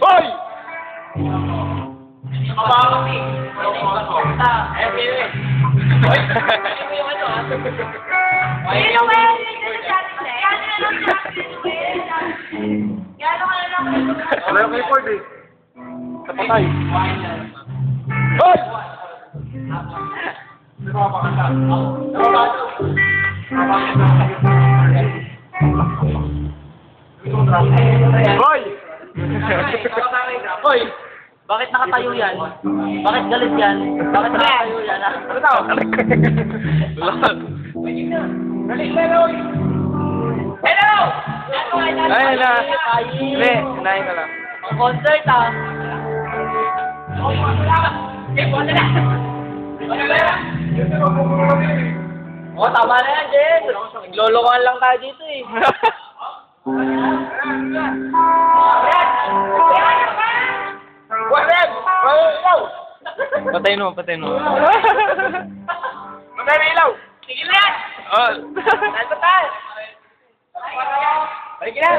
Hoy! Wala yung keyboard eh. Napatay. Hoy! Hoy! Hoy! Bakit nakatayo yan? Bakit galit yan? Bakit nakatayo yan? Ano tao? Hello! Ayun na. Hindi, inahin na lang. Ang concert ah. Oh, tama na yan, Jen. Naglolokohan lang tayo dito eh. Patay mo, patay mo. Patay na ilaw. Sige na yan. Oh. Tayo pa tayo. Balik na.